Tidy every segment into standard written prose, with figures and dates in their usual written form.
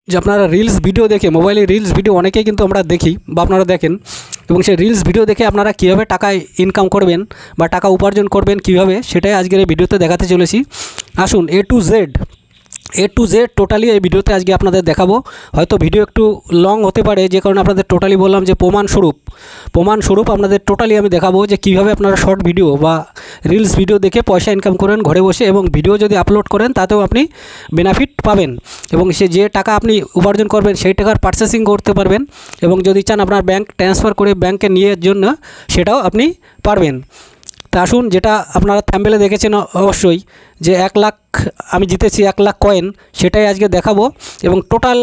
যে আপনারা reels video দেখে মোবাইলে রিলস ভিডিও অনেকেই কিন্তু আমরা দেখি বা আপনারা দেখেন, এবং সেই রিলস ভিডিও দেখে আপনারা কীভাবে টাকা ইনকাম করবেন বা টাকা উপার্জন করবেন কীভাবে, সেটাই আজকের এই ভিডিওতে দেখাতে চলেছি। আসুন এ টু জেড টোটালি এই ভিডিওতে আজকে আপনাদের দেখাবো। হয়তো ভিডিও একটু লং হতে পারে, যে কারণে আপনাদের টোটালি বললাম যে প্রমাণস্বরূপ আপনাদের টোটালি আমি দেখাবো যে কীভাবে আপনারা শর্ট ভিডিও বা রিলস ভিডিও দেখে পয়সা ইনকাম করেন ঘরে বসে, এবং ভিডিও যদি আপলোড করেন তাতেও আপনি বেনিফিট পাবেন, এবং সে যে টাকা আপনি উপার্জন করবেন সেই টাকার পারচেসিং করতে পারবেন, এবং যদি চান আপনার ব্যাংক ট্রান্সফার করে ব্যাংকে নিয়ে জন্য সেটাও আপনি পারবেন। তা আসুন, যেটা আপনারা থাম্বনেলে দেখেছেন অবশ্যই যে 1 লাখ আমি জিতেছি, 1 লাখ কয়েন, সেটাই আজকে দেখাবো। এবং টোটাল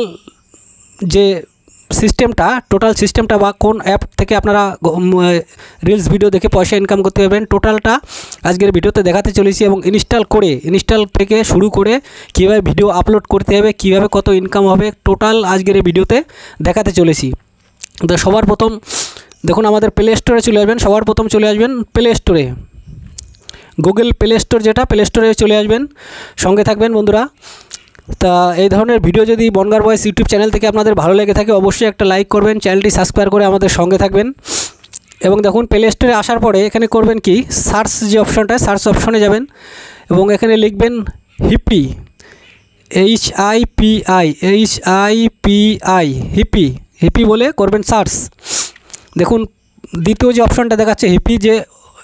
সিস্টেমটা বা কোন অ্যাপ থেকে আপনারা রিলস ভিডিও দেখে পয়সা ইনকাম করতে পারবেন টোটালটা আজকের ভিডিওতে দেখাতে চলেছি। এবং ইনস্টল থেকে শুরু করে কীভাবে ভিডিও আপলোড করতে হবে, কীভাবে কত ইনকাম হবে, টোটাল আজকের এই ভিডিওতে দেখাতে চলেছি। তো সবার প্রথম দেখুন আমাদের প্লে স্টোরে চলে আসবেন। সবার প্রথম চলে আসবেন প্লে স্টোরে, গুগল প্লে স্টোর, যেটা প্লে স্টোরে চলে আসবেন, সঙ্গে থাকবেন বন্ধুরা। তা এই ধরনের ভিডিও যদি বনগাঁ বয়েস ইউটিউব চ্যানেল থেকে আপনাদের ভালো লেগে থাকে অবশ্যই একটা লাইক করবেন, চ্যানেলটি সাবস্ক্রাইব করে আমাদের সঙ্গে থাকবেন। এবং দেখুন প্লে স্টোরে আসার পরে এখানে করবেন কি, সার্চ যে অপশানটা, সার্চ অপশনে যাবেন এবং এখানে লিখবেন হিপি, HIPI হিপি বলে করবেন সার্চ। দেখুন দ্বিতীয় যে অপশানটা দেখাচ্ছে হিপি যে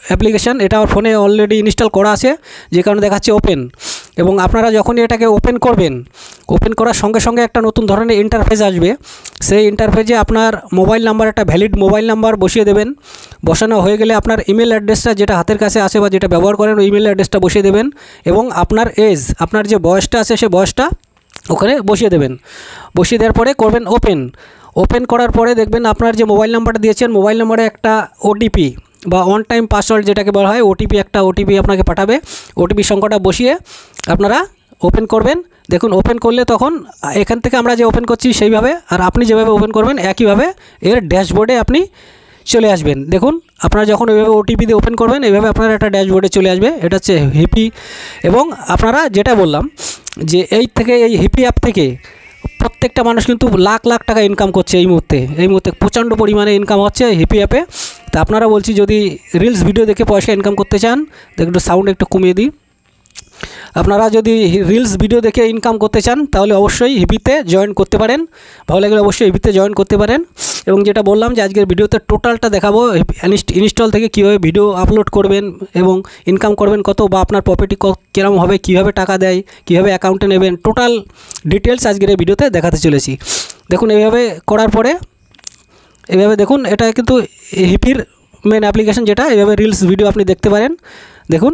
অ্যাপ্লিকেশান, এটা আমার ফোনে অলরেডি ইনস্টল করা আছে, যে কারণে দেখাচ্ছে ওপেন। এবং আপনারা যখনই এটাকে ওপেন করবেন, ওপেন করার সঙ্গে সঙ্গে একটা নতুন ধরনের ইন্টারফেস আসবে। সেই ইন্টারফেসে আপনার মোবাইল নাম্বার, একটা ভ্যালিড মোবাইল নাম্বার বসিয়ে দেবেন। বসানো হয়ে গেলে আপনার ইমেল অ্যাড্রেসটা যেটা হাতের কাছে আছে বা যেটা ব্যবহার করেন ওই ইমেল অ্যাড্রেসটা বসিয়ে দেবেন, এবং আপনার এজ, আপনার যে বয়সটা আছে সেই বয়সটা ওখানে বসিয়ে দেবেন। বসিয়ে দেওয়ার পরে করবেন ওপেন করার পরে দেখবেন আপনার যে মোবাইল নাম্বারটা দিয়েছেন, মোবাইল নাম্বারে একটা ওটিপি বা ওয়ান টাইম পাসওয়ার্ড যেটাকে বলা হয়, একটা ওটিপি আপনাকে পাঠাবে। ওটিপি সংখ্যাটা বসিয়ে আপনারা ওপেন করবেন। দেখুন ওপেন করলে তখন এখান থেকে আমরা যে ওপেন করছি সেইভাবে, আর আপনি যেভাবে ওপেন করবেন একইভাবে এর ড্যাশবোর্ডে আপনি চলে আসবেন। দেখুন আপনারা যখন এইভাবে ওটিপি দিয়ে ওপেন করবেন, এইভাবে আপনারা একটা ড্যাশবোর্ডে চলে আসবে। এটা হচ্ছে হিপি। এবং আপনারা যেটা বললাম যে এই হিপি অ্যাপ থেকে প্রত্যেকটা মানুষ কিন্তু লাখ লাখ টাকা ইনকাম করছে এই মুহূর্তে প্রচণ্ড পরিমাণে ইনকাম হচ্ছে হিপি অ্যাপে। তা আপনারা বলছি যদি রিলস ভিডিও দেখে পয়সা ইনকাম করতে চান, একটু সাউন্ড একটু কমিয়ে দিই, আপনারা যদি রিলস ভিডিও দেখে ইনকাম করতে চান তাহলে অবশ্যই হিপিতে জয়েন করতে পারেন। ভালো লাগলে অবশ্যই হিপিতে জয়েন করতে পারেন। এবং যেটা বললাম যে আজকের ভিডিওতে টোটালটা দেখাবো, ইনস্টল থেকে কীভাবে ভিডিও আপলোড করবেন এবং ইনকাম করবেন কত, বা আপনার প্রফিট কীরকম হবে, কীভাবে টাকা দেয়, কীভাবে অ্যাকাউন্টে নেবেন, টোটাল ডিটেলস আজকের এই ভিডিওতে দেখাতে চলেছি। দেখুন এইভাবে করার পরে এইভাবে দেখুন, এটা কিন্তু হিপির মেন অ্যাপ্লিকেশন, যেটা এইভাবে রিলস ভিডিও আপনি দেখতে পারেন। দেখুন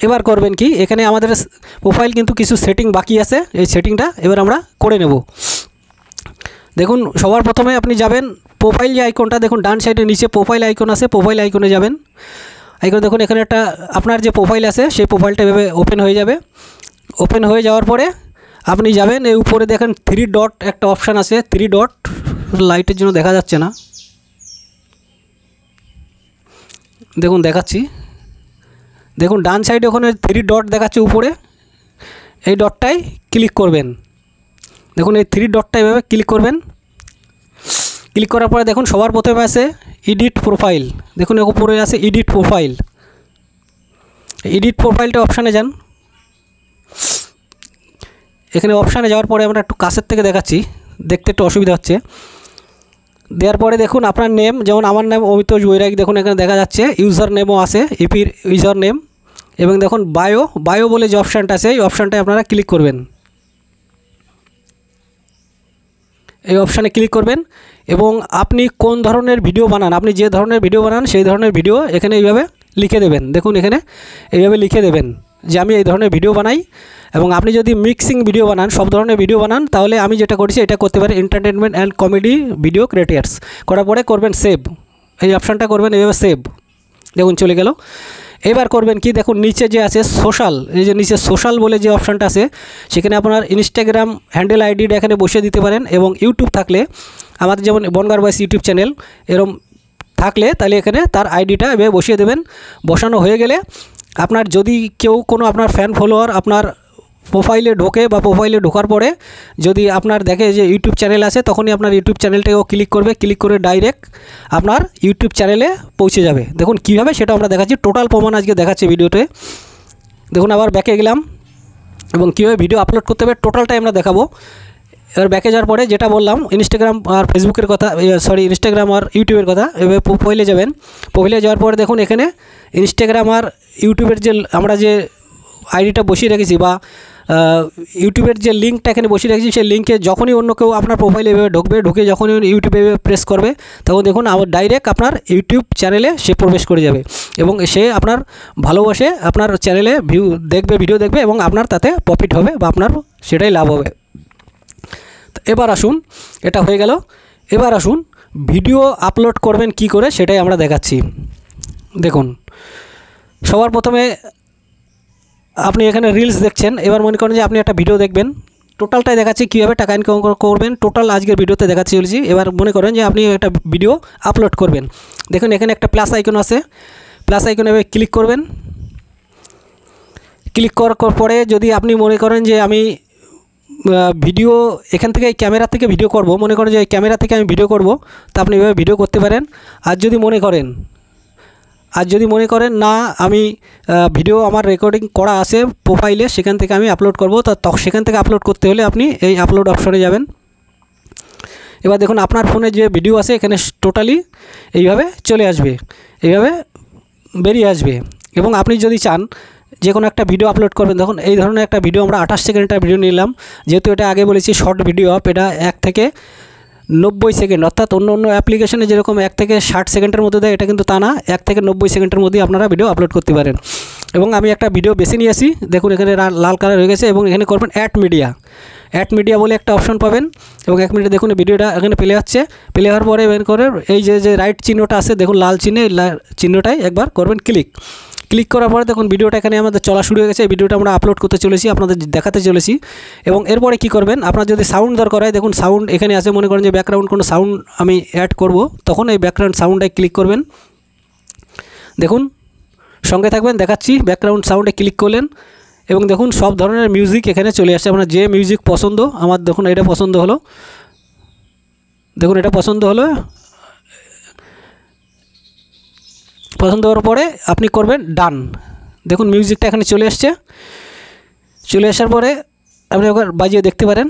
এবার করবেন কি, এখানে আমাদের প্রোফাইল কিন্তু কিছু সেটিং বাকি আছে, এই সেটিংটা এবার আমরা করে নেব। দেখুন সবার প্রথমে আপনি যাবেন প্রোফাইল যে আইকনটা, দেখুন ডান সাইডে নিচে প্রোফাইল আইকন আছে, প্রোফাইল আইকনে যাবেন। দেখুন এখানে একটা আপনার যে প্রোফাইল আছে সেই প্রোফাইলটা এভাবে ওপেন হয়ে যাবে। ওপেন হয়ে যাওয়ার পরে আপনি যাবেন, এই উপরে দেখেন 3 ডট একটা অপশান আছে, 3 ডট, লাইটের জন্য দেখা যাচ্ছে না, দেখুন দেখাচ্ছি। দেখুন ডান সাইডে ওখানে 3 ডট দেখাচ্ছে উপরে, এই ডটটায় ক্লিক করবেন। দেখুন এই 3 ডটটা এভাবে ক্লিক করবেন। ক্লিক করার পরে দেখুন সবার প্রথমে আছে এডিট প্রোফাইল। দেখুন উপরে আছে এডিট প্রোফাইলটা অপশানে যান। এখানে অপশানে যাওয়ার পরে আমরা একটু কাছের থেকে দেখাচ্ছি, দেখতে একটু অসুবিধা হচ্ছে। দেওয়ার পরে দেখুন আপনার নেম, যেমন আমার নাম অমিতোষ বৈরাগী, দেখুন এখানে দেখা যাচ্ছে। ইউজার নেমও আছে, ইপির ইউজার নেম। এবং দেখুন বায়ো বলে যে অপশানটা আছে এই অপশানটায় আপনারা ক্লিক করবেন। এই অপশানে ক্লিক করবেন এবং আপনি কোন ধরনের ভিডিও বানান, আপনি যে ধরনের ভিডিও বানান সেই ধরনের ভিডিও এখানে এইভাবে লিখে দেবেন। দেখুন এখানে এইভাবে লিখে দেবেন যে আমি এই ধরনের ভিডিও বানাই। এবং আপনি যদি মিক্সিং ভিডিও বানান, সব ধরনের ভিডিও বানান, তাহলে আমি যেটা করছি এটা করতে পারি, entertainment and comedy video creators. করার পরে করবেন সেভ, এই অপশানটা করবেন এইভাবে সেভ। দেখুন চলে গেল। এবার করবেন কি, দেখুন নিচে যে আছে সোশ্যাল, এই যে নিচে সোশ্যাল বলে যে অপশানটা আছে সেখানে আপনার ইনস্টাগ্রাম হ্যান্ডেল আইডিটা এখানে বসিয়ে দিতে পারেন। এবং ইউটিউব থাকলে আমাদের যেমন বনগাঁ বয়েস ইউটিউব চ্যানেল এরকম থাকলে তাহলে এখানে তার আইডিটা এভাবে বসিয়ে দেবেন। বসানো হয়ে গেলে আপনার যদি কেউ কোনো আপনার ফ্যান ফলোয়ার আপনার প্রোফাইলে ঢোকে বা প্রোফাইলে ঢোকার পরে যদি আপনার দেখে যে ইউটিউব চ্যানেল আছে, তখনই আপনার ইউটিউব চ্যানেলটাকেও ক্লিক করবে, ক্লিক করে ডাইরেক্ট আপনার ইউটিউব চ্যানেলে পৌঁছে যাবে। দেখুন কীভাবে সেটা আমরা দেখাচ্ছি, টোটাল প্রমাণ আজকে দেখাচ্ছি ভিডিওতে। দেখুন আবার ব্যাকে গেলাম এবং কীভাবে ভিডিও আপলোড করতে হবে টোটালটাই আমরা দেখাবো। এবার ব্যাকে যাওয়ার পরে যেটা বললাম ইনস্টাগ্রাম আর ফেসবুকের কথা, ইনস্টাগ্রাম আর ইউটিউবের কথা, এবার প্রোফাইলে যাবেন। প্রোফাইলে যাওয়ার পরে দেখুন এখানে ইনস্টাগ্রাম আর ইউটিউবের যে আমরা যে আইডিটা বসিয়ে রেখেছি বা ইউটিউবের যে লিঙ্কটা এখানে বসিয়ে রেখেছি, সেই লিঙ্কে যখনই অন্য কেউ আপনার প্রোফাইলে এভাবে ঢুকবে, ঢুকে যখনই ইউটিউবে প্রেস করবে, তখন দেখুন আবার ডাইরেক্ট আপনার ইউটিউব চ্যানেলে সে প্রবেশ করে যাবে এবং সে আপনার ভালোবাসে আপনার চ্যানেলে ভিডিও দেখবে এবং আপনার তাতে প্রফিট হবে বা আপনার সেটাই লাভ হবে। এবার আসুন, এটা হয়ে গেল। এবার আসুন ভিডিও আপলোড করবেন কি করে সেটাই আমরা দেখাচ্ছি। দেখুন সবার প্রথমে আপনি এখানে রিলস দেখছেন। এবার মনে করেন যে আপনি একটা ভিডিও দেখবেন, টোটালটাই দেখাচ্ছি কীভাবে টাকা ইনকাম করবেন, টোটাল আজকের ভিডিওতে দেখাচ্ছি চলেছি। এবার মনে করেন যে আপনি একটা ভিডিও আপলোড করবেন। দেখুন এখানে একটা প্লাস আইকন আছে, প্লাস আইকনে এবার ক্লিক করবেন। ক্লিক করার পরে যদি আপনি মনে করেন যে আমি ভিডিও এখান থেকে ক্যামেরা থেকে ভিডিও করব, মনে করেন যে ক্যামেরা থেকে আমি ভিডিও করব, তা আপনি এভাবে ভিডিও করতে পারেন। আর যদি মনে করেন না আমি ভিডিও আমার রেকর্ডিং করা আছে প্রোফাইলে, সেখান থেকে আমি আপলোড করব, তো সেখান থেকে আপলোড করতে হলে আপনি এই আপলোড অপশনে যাবেন। এবার দেখুন আপনার ফোনে যে ভিডিও আছে এখানে টোটালি এইভাবে চলে আসবে, এইভাবে বেরিয়ে আসবে। এবং আপনি যদি চান যে কোনো একটা ভিডিও আপলোড করবেন, দেখুন এই ধরনের একটা ভিডিও আমরা 28 সেকেন্ডের ভিডিও নিলাম, যেহেতু এটা আগে বলেছি শর্ট ভিডিও অফ, এটা 1 থেকে 90 সেকেন্ড, অর্থাৎ অন্য অ্যাপ্লিকেশনে যেরকম 1 থেকে 60 সেকেন্ডের মধ্যে দেয়, এটা কিন্তু তা না, 1 থেকে 90 সেকেন্ডের মধ্যে আপনারা ভিডিও আপলোড করতে পারেন। এবং আমি একটা ভিডিও বেছে নিয়ে আসি, দেখুন এখানে লাল কালার হয়ে গেছে এবং এখানে করবেন অ্যাড মিডিয়া বলে একটা অপশন পাবেন এবং 1 মিনিটে দেখুন ভিডিওটা এখানে প্লে হচ্ছে। প্লে হওয়ার পরে বের করে এই যে রাইট চিহ্নটা আছে, দেখুন লাল চিহ্নটাই একবার করবেন ক্লিক করার পরে দেখুন ভিডিওটা এখানে আমাদের চলা শুরু হয়ে গেছে। এই ভিডিওটা আমরা আপলোড করতে চলেছি, আপনাদের দেখাতে চলেছি। এবং এরপরে কি করবেন, আপনার যদি সাউন্ড দরকার হয়, দেখুন সাউন্ড এখানে আছে, মনে করেন যে ব্যাকগ্রাউন্ড কোনো সাউন্ড আমি অ্যাড করব, তখন এই ব্যাকগ্রাউন্ড সাউন্ডে ক্লিক করবেন। দেখুন সঙ্গে থাকবেন, দেখাচ্ছি। ব্যাকগ্রাউন্ড সাউন্ডে ক্লিক করলেন এবং দেখুন সব ধরনের মিউজিক এখানে চলে আসছে। আপনার যে মিউজিক পছন্দ, আমার দেখুন এটা পছন্দ হলো, দেখুন এটা পছন্দ হওয়ার পরে আপনি করবেন ডান। দেখুন মিউজিকটা এখানে চলে আসার পরে আপনি একবার বাজিয়ে দেখতে পারেন।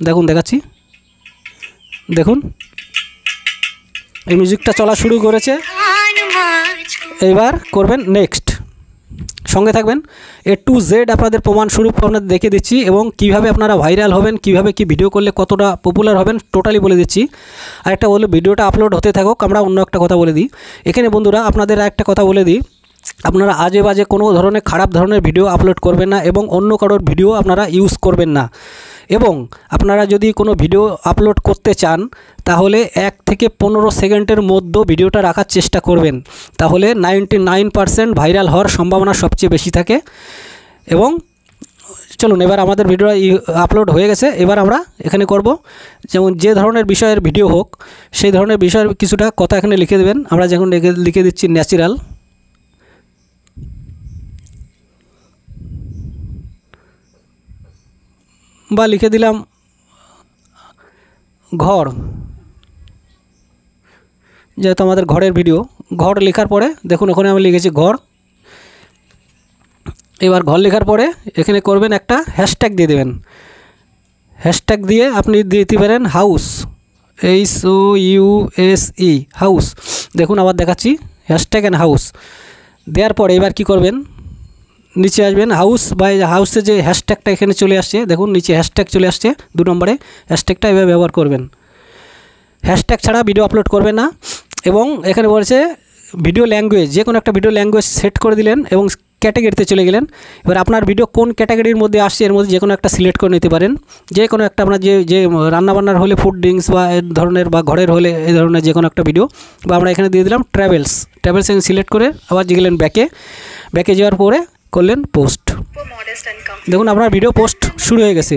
দেখুন দেখাচ্ছি, দেখুন এই মিউজিকটা চলা শুরু করেছে। এবার করবেন নেক্সট, সঙ্গে থাকবেন। A to Z আপনাদের প্রমাণ স্বরূপ আপনাদের দেখে দিচ্ছি এবং কিভাবে আপনারা ভাইরাল হবেন, কিভাবে কি ভিডিও করলে কতটা পপুলার হবেন টোটালি বলে দিচ্ছি। আর একটা বলে ভিডিওটা আপলোড হতে থাকুক, আমরা অন্য একটা কথা বলে দিই এখানে বন্ধুরা, আপনাদের একটা কথা বলে দিই, আপনারা আজে বাজে কোনো ধরনের খারাপ ধরনের ভিডিও আপলোড করবেন না এবং অন্য কারোর ভিডিও আপনারা ইউজ করবেন না। এবং আপনারা যদি কোনো ভিডিও আপলোড করতে চান তাহলে 1 থেকে 15 সেকেন্ডের মধ্যে ভিডিওটা রাখার চেষ্টা করবেন, তাহলে 99% ভাইরাল হওয়ার সম্ভাবনা সবচেয়ে বেশি থাকে। এবং চলুন এবার আমাদের ভিডিও আপলোড হয়ে গেছে। এবার আমরা এখানে করব, যেমন যে ধরনের বিষয়ের ভিডিও হোক সেই ধরনের বিষয়ের কিছুটা কথা এখানে লিখে দেবেন। আমরা যখন লিখে দিচ্ছি ন্যাচারাল, বা লিখে দিলাম ঘর, যেহেতু আমাদের ঘরের ভিডিও, ঘর লেখার পরে দেখুন ওখানে আমি লিখেছি ঘর। এবার ঘর লেখার পরে এখানে করবেন একটা হ্যাশট্যাগ দিয়ে দেবেন। হ্যাশট্যাগ দিয়ে আপনি দিতে পারেন হাউস, HOUSE হাউস। দেখুন আবার দেখাচ্ছি হ্যাশট্যাগ অ্যান্ড হাউস দেওয়ার পরে এবার কি করবেন, নিচে আসবেন হাউস বা হাউসে যে হ্যাশট্যাগটা এখানে চলে আসছে, দেখুন নিচে হ্যাশট্যাগ চলে আসছে 2 নম্বরে, হ্যাশট্যাগটা এভাবে ব্যবহার করবেন। হ্যাশট্যাগ ছাড়া ভিডিও আপলোড করবেন না। এবং এখানে বলছে ভিডিও ল্যাঙ্গুয়েজ, যে কোনো একটা ভিডিও ল্যাঙ্গুয়েজ সেট করে দিলেন এবং ক্যাটাগরিতে চলে গেলেন। এবার আপনার ভিডিও কোন ক্যাটাগরির মধ্যে আসছে এর মধ্যে যে কোনো একটা সিলেক্ট করে নিতে পারেন। যে কোনো একটা আপনার যে রান্নাবান্নার হলে ফুড ড্রিঙ্কস বা এই ধরনের, বা ঘরের হলে এই ধরনের যে কোনো একটা ভিডিও, বা আমরা এখানে দিয়ে দিলাম ট্রাভেলস এখানে সিলেক্ট করে আবার গেলেন ব্যাকে যাওয়ার পরে করলেন পোস্ট। দেখুন আপনার ভিডিও পোস্ট শুরু হয়ে গেছে,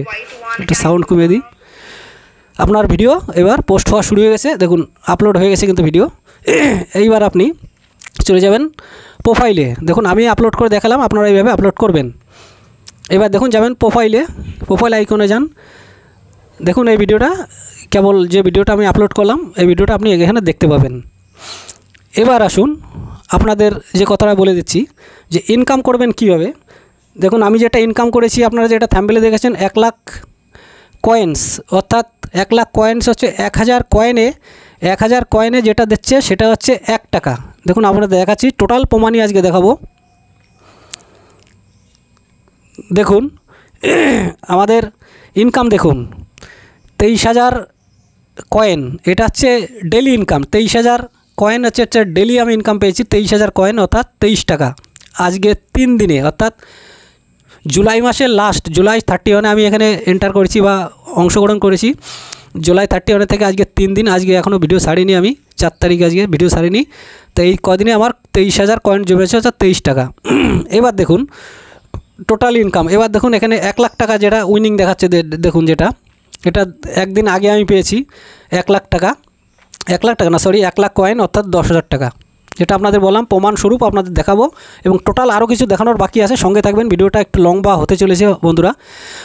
একটু সাউন্ড কমিয়ে দিই। আপনার ভিডিও এবার পোস্ট হওয়া শুরু হয়ে গেছে, দেখুন আপলোড হয়ে গেছে কিন্তু ভিডিও। এইবার আপনি চলে যাবেন প্রোফাইলে, দেখুন আমি আপলোড করে দেখালাম, আপনারা এইভাবে আপলোড করবেন। এবার দেখুন যাবেন প্রোফাইলে, প্রোফাইল আইকনে যান। দেখুন এই ভিডিওটা কেবল যে ভিডিওটা আমি আপলোড করলাম এই ভিডিওটা আপনি এখানে দেখতে পাবেন। এবার আসুন আপনাদের যে কথাটা বলে দিচ্ছি যে ইনকাম করবেন কীভাবে। দেখুন আমি যেটা ইনকাম করেছি, আপনারা যেটা থাম্বনেলে দেখেছেন 1 লাখ কয়েন্স, অর্থাৎ 1 লাখ কয়েন্স হচ্ছে 1000 কয়েনে, 1000 কয়েনে যেটা দিচ্ছে সেটা হচ্ছে 1 টাকা। দেখুন আপনাদের দেখাচ্ছি, টোটাল প্রমাণই আজকে দেখাবো। দেখুন আমাদের ইনকাম দেখুন 23,000 কয়েন, এটা হচ্ছে ডেলি ইনকাম। 23,000 কয়েন হচ্ছে ডেলি আমি ইনকাম পেয়েছি 23,000 কয়েন, অর্থাৎ 23 টাকা। আজকে 3 দিনে, অর্থাৎ জুলাই মাসের লাস্ট, জুলাই 31 আমি এখানে এন্টার করেছি বা অংশগ্রহণ করেছি। জুলাই 31 থেকে আজকে 3 দিন, আজকে এখনও ভিডিও ছাড়িনি, আমি 4 তারিখ আজকে ভিডিও ছাড়িনি। তো এই কদিনে আমার 23,000 কয়েন জমেছে, অর্থাৎ 23 টাকা। এবার দেখুন টোটাল ইনকাম, এবার দেখুন এখানে 1 লাখ টাকা যেটা উইনিং দেখাচ্ছে, দেখুন যেটা এটা একদিন আগে আমি পেয়েছি 1 লাখ টাকা, 1 লাখ টাকা না সরি 1 লাখ কয়েন, অর্থাৎ 10,000 টাকা। যেটা আপনাদের বললাম প্রমাণস্বরূপ আপনাদের দেখাবো, এবং টোটাল আরও কিছু দেখানোর বাকি আছে। সঙ্গে থাকবেন, ভিডিওটা একটু লম্বা হতে চলেছে বন্ধুরা,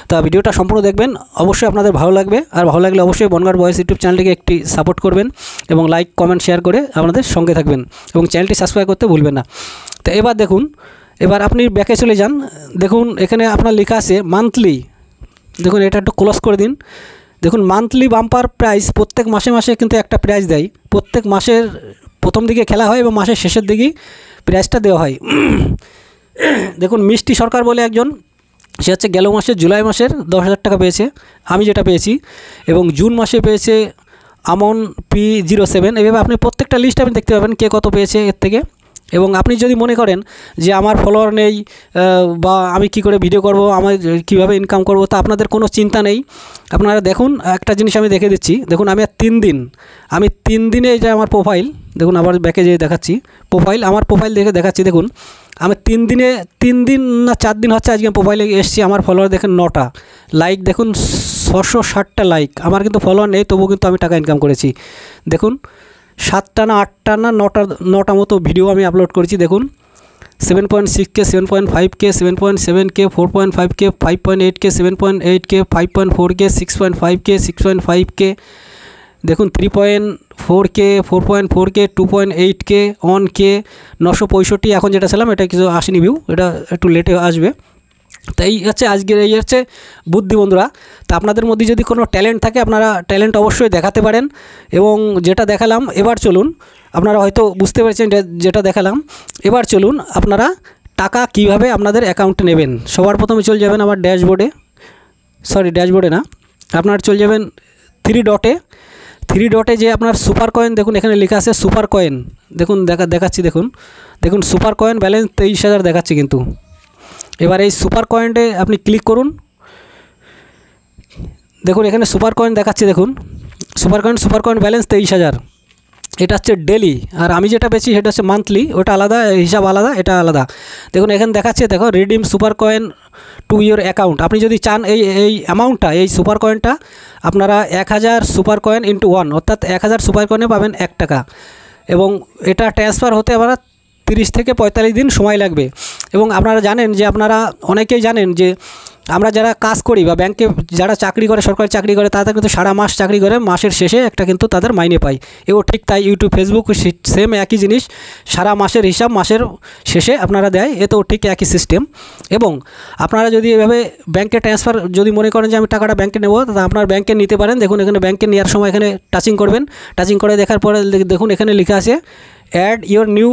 তা ভিডিওটা সম্পূর্ণ দেখবেন, অবশ্যই আপনাদের ভালো লাগবে। আর ভালো লাগলে অবশ্যই বনগাঁর বয়েস ইউটিউব চ্যানেলটিকে একটি সাপোর্ট করবেন এবং লাইক কমেন্ট শেয়ার করে আপনাদের সঙ্গে থাকবেন এবং চ্যানেলটি সাবস্ক্রাইব করতে ভুলবেন না। তো এবার দেখুন, এবার আপনি ব্যাকে চলে যান। দেখুন এখানে আপনার লেখা আছে মান্থলি, দেখুন এটা একটু ক্লোজ করে দিন। দেখুন মান্থলি বাম্পার প্রাইস, প্রত্যেক মাসে মাসে কিন্তু একটা প্রাইজ দেয়। প্রত্যেক মাসের প্রথম দিকে খেলা হয় এবং মাসের শেষের দিকেই প্রাইজটা দেওয়া হয়। দেখুন মিষ্টি সরকার বলে একজন, সে হচ্ছে গেল মাসে জুলাই মাসের 10,000 টাকা পেয়েছে, আমি যেটা পেয়েছি, এবং জুন মাসে পেয়েছে আমন P07। এভাবে আপনি প্রত্যেকটা লিস্ট আপনি দেখতে পাবেন কে কত পেয়েছে এর থেকে। এবং আপনি যদি মনে করেন যে আমার ফলোয়ার নেই বা আমি কি করে ভিডিও করব, আমার কিভাবে ইনকাম করব, তা আপনাদের কোনো চিন্তা নেই। আপনারা দেখুন একটা জিনিস আমি দেখে দিচ্ছি। দেখুন আমি 3 দিনে এটা আমার প্রোফাইল, দেখুন আবার ব্যাকে যেয়ে দেখাচ্ছি প্রোফাইল, আমার প্রোফাইল দেখে দেখাচ্ছি। দেখুন আমি 3 দিন না 4 দিন হচ্ছে আজকে প্রোফাইলে এসেছি। আমার ফলোয়ার দেখেন 9টা, লাইক দেখুন 660টা লাইক। আমার কিন্তু ফলোয়ার নেই, তবুও কিন্তু আমি টাকা ইনকাম করেছি। দেখুন 7টা না 8টা না 9টা মতো ভিডিও আমি আপলোড করেছি। দেখুন 7.6K, 7.5K, 7.7K, 4.5K, 5.8K, 7.8K, 5.4K, 6.5K, 6.5K, দেখুন 3.4K, 4.4K, 2.8K, 1K, 965। এখন যেটা ছিলাম এটা কিছু আসেনি ভিউ, এটা একটু লেটে আসবে। তো এই হচ্ছে আজকের, এই হচ্ছে বুদ্ধি বন্ধুরা। তা আপনাদের মধ্যে যদি কোনো ট্যালেন্ট থাকে আপনারা ট্যালেন্ট অবশ্যই দেখাতে পারেন। এবং যেটা দেখালাম, এবার চলুন, আপনারা হয়তো বুঝতে পেরেছেন যেটা দেখালাম। এবার চলুন আপনারা টাকা কিভাবে আপনাদের অ্যাকাউন্টে নেবেন। সবার প্রথমে চলে যাবেন আমার ড্যাশবোর্ডে না, আপনারা চলে যাবেন 3 ডটে যে আপনার সুপার কয়েন, দেখুন এখানে লেখা আছে সুপার কয়েন। দেখুন দেখাচ্ছি, দেখুন সুপার কয়েন ব্যালেন্স 23,000 দেখাচ্ছে কিন্তু। এবার এই সুপার কয়েনে আপনি ক্লিক করুন। দেখুন এখানে সুপার কয়েন দেখাচ্ছে, দেখুন সুপার কয়েন ব্যালেন্স 23,000। এটা হচ্ছে ডেলি, আর আমি যেটা পেয়েছি সেটা হচ্ছে মান্থলি, ওটা আলাদা, হিসাব আলাদা, এটা আলাদা। দেখুন এখানে দেখাচ্ছে, দেখো redeem super coin to your account. আপনি যদি চান এই অ্যামাউন্টটা, এই সুপার কয়েনটা আপনারা 1000 সুপার কয়েন ইন্টু 1, অর্থাৎ 1000 সুপার কয়েনে পাবেন 1 টাকা। এবং এটা ট্রান্সফার হতে আবার 30 থেকে 45 দিন সময় লাগবে। এবং আপনারা জানেন যে, আপনারা অনেকেই জানেন যে আমরা যারা কাজ করি বা ব্যাংকে যারা চাকরি করে, সরকারি চাকরি করে, তাদের কিন্তু সারা মাস চাকরি করে, মাসের শেষে একটা কিন্তু তাদের মাইনে পায়। এও ঠিক তাই, ইউটিউব ফেসবুক সেম একই জিনিস, সারা মাসের হিসাব মাসের শেষে আপনারা দেয়, এতেও ঠিক একই সিস্টেম। এবং আপনারা যদি এভাবে ব্যাংকে ট্রান্সফার যদি মনে করেন যে আমি টাকাটা ব্যাংকে নেব, তা আপনার ব্যাংকে নিতে পারেন। দেখুন এখানে ব্যাংকে নেওয়ার সময় এখানে টাচিং করবেন, টাচিং করে দেখার পরে দেখুন এখানে লেখা আছে add your new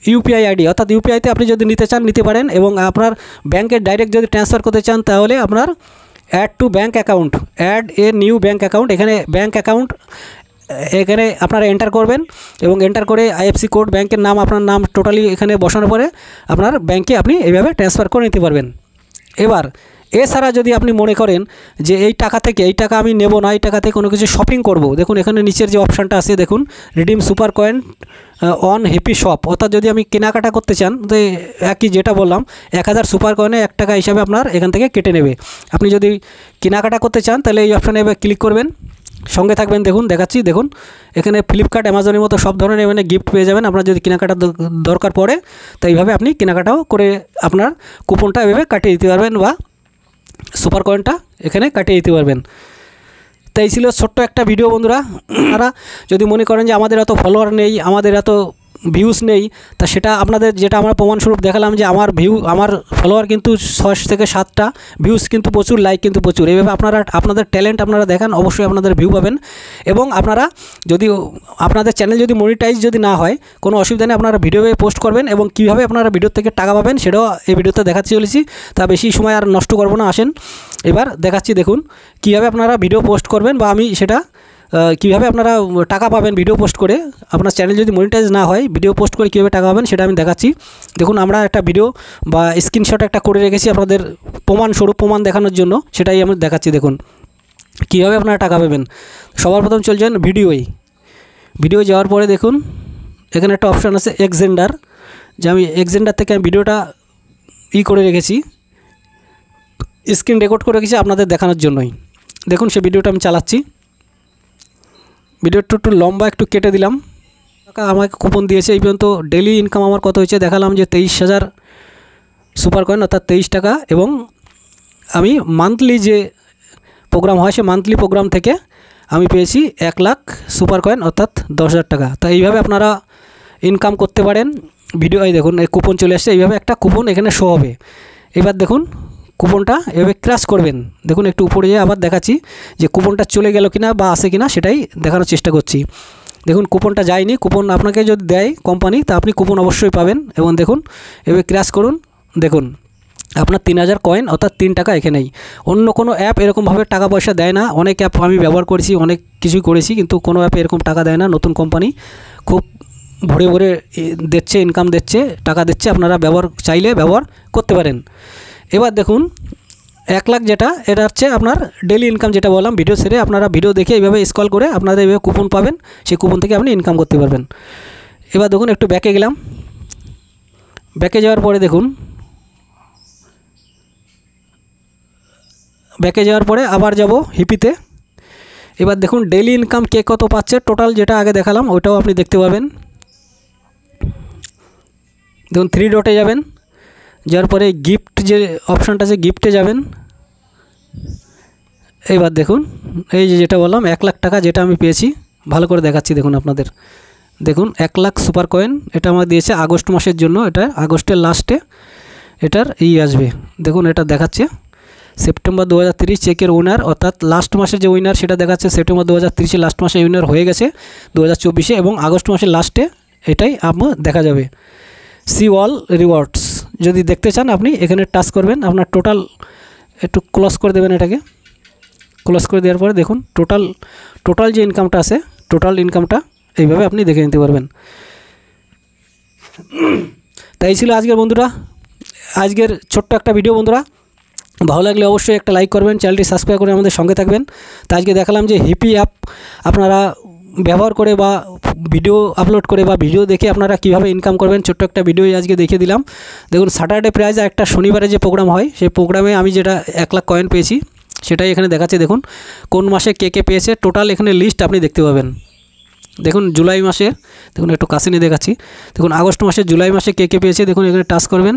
UPI ID, অর্থাৎ ইউপিআইতে আপনি যদি নিতে চান নিতে পারেন। এবং আপনার ব্যাংকে ডাইরেক্ট যদি ট্রান্সফার করতে চান তাহলে আপনার add to bank account, add a new bank account, এখানে ব্যাঙ্ক অ্যাকাউন্ট এখানে আপনারা এন্টার করবেন। এবং এন্টার করে আইএফসি কোড, ব্যাংকের নাম, আপনার নাম টোটালি এখানে বসানোর পরে আপনার ব্যাংকে আপনি এইভাবে ট্রান্সফার করে নিতে পারবেন। এবার এছাড়া যদি আপনি মনে করেন যে এই টাকা আমি নেব না, এই টাকাতে কোনো কিছু শপিং করব, দেখুন এখানে নিচের যে অপশানটা আছে, দেখুন redeem super coin on happy shop, অর্থাৎ যদি আমি কেনাকাটা করতে চান তো একই যেটা বললাম 1000 সুপার কয়েনে 1 টাকা হিসাবে আপনার এখান থেকে কেটে নেবে। আপনি যদি কেনাকাটা করতে চান তাহলে এই অপশানে এবার ক্লিক করবেন। সঙ্গে থাকবেন। দেখুন দেখাচ্ছি, দেখুন এখানে ফ্লিপকার্ট অ্যামাজনের মতো সব ধরনের এখানে গিফট পেয়ে যাবেন। আপনার যদি কেনাকাটার দরকার পড়ে তো এইভাবে আপনি কেনাকাটাও করে আপনার কুপনটা এভাবে কাটিয়ে দিতে পারবেন বা সুপার কয়েনটা এখানে কাটিয়ে দিতে পারবেন। তাই ছিল ছোট্ট একটা ভিডিও বন্ধুরা। আপনারা যদি মনে করেন যে আমাদের এত ফলোয়ার নেই, আমাদের এত ভিউজ নেই, তা সেটা আপনাদের যেটা আমরা প্রমাণস্বরূপ দেখালাম যে আমার ফলোয়ার কিন্তু 6 থেকে 7টা, ভিউজ কিন্তু প্রচুর, লাইক কিন্তু প্রচুর। এইভাবে আপনারা আপনাদের ট্যালেন্ট আপনারা দেখান, অবশ্যই আপনাদের ভিউ পাবেন। এবং আপনারা যদি আপনাদের চ্যানেল যদি মনিটাইজ যদি না হয় কোনো অসুবিধা নেই, আপনারা ভিডিও পোস্ট করবেন এবং কীভাবে আপনারা ভিডিও থেকে টাকা পাবেন সেটাও এই ভিডিওতে দেখাতে চলেছি। তা বেশি সময় আর নষ্ট করব না, আসেন এবার দেখাচ্ছি। দেখুন কীভাবে আপনারা ভিডিও পোস্ট করবেন বা আমি সেটা কীভাবে আপনারা টাকা পাবেন ভিডিও পোস্ট করে। আপনার চ্যানেল যদি মনিটাইজ না হয় ভিডিও পোস্ট করে কীভাবে টাকা পাবেন সেটা আমি দেখাচ্ছি। দেখুন আমরা একটা ভিডিও বা স্ক্রিনশট একটা করে রেখেছি আপনাদের প্রমাণস্বরূপ, প্রমাণ দেখানোর জন্য, সেটাই আমি দেখাচ্ছি। দেখুন কীভাবে আপনারা টাকা পাবেন। সবার প্রথম চলছেন ভিডিও যাওয়ার পরে দেখুন এখানে একটা অপশান আছে এক্সেন্ডার, যে আমি এক্সেন্ডার থেকে আমি ভিডিওটা করে রেখেছি, স্ক্রিন রেকর্ড করে রেখেছি আপনাদের দেখানোর জন্যই। দেখুন সেই ভিডিওটা আমি চালাচ্ছি। ভিডিওটা একটু লম্বা একটু কেটে দিলাম। টাকা আমাকে কুপন দিয়েছে এই পর্যন্ত। ডেলি ইনকাম আমার কত হয়েছে দেখালাম যে 23,000 সুপার কয়েন অর্থাৎ 23 টাকা। এবং আমি মান্থলি যে প্রোগ্রাম হয় সে মান্থলি প্রোগ্রাম থেকে আমি পেয়েছি 1 লাখ সুপার কয়েন অর্থাৎ 10,000 টাকা। তা এইভাবে আপনারা ইনকাম করতে পারেন। ভিডিও এই দেখুন এই কুপন চলে আসছে, এইভাবে একটা কুপন এখানে শো হবে। এবার দেখুন কুপনটা এভাবে ক্র্যাশ করবেন। দেখুন একটু উপরে যেয়ে আবার দেখাচ্ছি যে কুপনটা চলে গেল কিনা বা আসে কিনা সেটাই দেখানোর চেষ্টা করছি। দেখুন কুপনটা যায়নি, কুপন আপনাকে যদি দেয় কোম্পানি তা আপনি কুপন অবশ্যই পাবেন। এবং দেখুন এভাবে ক্র্যাশ করুন, দেখুন আপনার 3,000 কয়েন অর্থাৎ 3 টাকা এখানেই। অন্য কোনো অ্যাপ এরকমভাবে টাকা পয়সা দেয় না। অনেক অ্যাপ আমি ব্যবহার করেছি, অনেক কিছুই করেছি, কিন্তু কোনো অ্যাপে এরকম টাকা দেয় না। নতুন কোম্পানি খুব ভরে ভরে দিচ্ছে, ইনকাম দিচ্ছে, টাকা দিচ্ছে। আপনারা চাইলে ব্যবহার করতে পারেন। এবার দেখুন 1 লাখ যেটা, এটা হচ্ছে আপনার ডেলি ইনকাম যেটা বললাম। ভিডিও ছেড়ে আপনারা ভিডিও দেখে এইভাবে স্ক্রল করে আপনারা এইভাবে কুপন পাবেন, সেই কুপন থেকে আপনি ইনকাম করতে পারবেন। এবার দেখুন একটু ব্যাকে গেলাম। ব্যাকে যাওয়ার পরে দেখুন আবার যাব হিপিতে। এবার দেখুন ডেলি ইনকাম কে কত পাচ্ছে, টোটাল যেটা আগে দেখালাম ওইটাও আপনি দেখতে পাবেন। দেখুন 3 ডটে যাবেন, যার পরে গিফট যে অপশানটা আছে গিফটে যাবেন। এবার দেখুন এই যেটা বললাম 1 লাখ টাকা যেটা আমি পেয়েছি, ভালো করে দেখাচ্ছি। দেখুন আপনাদের দেখুন 1 লাখ সুপার কয়েন এটা আমার দিয়েছে আগস্ট মাসের জন্য। এটা আগস্টের লাস্টে এটার আসবে। দেখুন এটা দেখাচ্ছে সেপ্টেম্বর 2023 চেকের উইনার, অর্থাৎ লাস্ট মাসের যে উইনার সেটা দেখাচ্ছে সেপ্টেম্বর 2023 লাস্ট মাসে উইনার হয়ে গেছে 2024 এবং আগস্ট মাসের লাস্টে এটাই আপনার দেখা যাবে। সি অল রিওয়ার্ডস যদি দেখতে চান আপনি এখানে টাচ করবেন। আপনার টোটাল একটু ক্লোজ করে দেবেন, এটাকে ক্লোজ করে দেওয়ার পরে দেখুন টোটাল যে ইনকামটা আছে টোটাল ইনকামটা এইভাবে আপনি দেখে নিতে পারবেন। তাই ছিল আজকের বন্ধুরা, আজকের ছোট্ট একটা ভিডিও। বন্ধুরা ভালো লাগলে অবশ্যই একটা লাইক করবেন, চ্যানেলটি সাবস্ক্রাইব করে আমাদের সঙ্গে থাকবেন। তো আজকে দেখালাম যে হিপি অ্যাপ আপনারা ব্যবহার করে বা ভিডিও আপলোড করে বা ভিডিও দেখে আপনারা কীভাবে ইনকাম করবেন, ছোট্ট একটা ভিডিও আজকে দেখিয়ে দিলাম। দেখুন স্যাটারডে প্রাইজ একটা শনিবারে যে প্রোগ্রাম হয় সেই প্রোগ্রামে আমি যেটা 1 লাখ কয়েন পেয়েছি সেটাই এখানে দেখাচ্ছে। দেখুন কোন মাসে কে পেয়েছে টোটাল এখানে লিস্ট আপনি দেখতে পাবেন। দেখুন জুলাই মাসে, দেখুন একটু কাছে নিয়ে দেখাচ্ছি। দেখুন আগস্ট মাসে, জুলাই মাসে কে পেয়েছে দেখুন এখানে টাচ করবেন।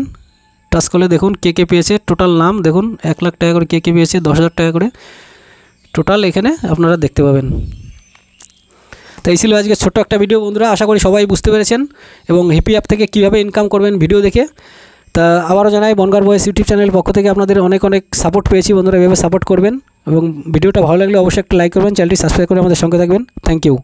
টাচ করলে দেখুন কে পেয়েছে টোটাল নাম দেখুন 1 লাখ টাকা করে কে পেয়েছে, 10,000 টাকা করে টোটাল এখানে আপনারা দেখতে পাবেন। তাই ছিল আজকে ছোট্ট একটা ভিডিও বন্ধুরা। আশা করি সবাই বুঝতে পেরেছেন এবং হিপি অ্যাপ থেকে কীভাবে ইনকাম করবেন ভিডিও দেখে। তা আবারও জানাই বনগাঁর বয়েস ইউটিউব চ্যানেল পক্ষ থেকে আপনাদের অনেক সাপোর্ট পেয়েছি বন্ধুরা। এভাবে সাপোর্ট করবেন এবং ভিডিওটা ভালো লাগলে অবশ্যই একটা লাইক করবেন, চ্যানেলটি সাবস্ক্রাইব করে আমাদের সঙ্গে থাকবেন। Thank you.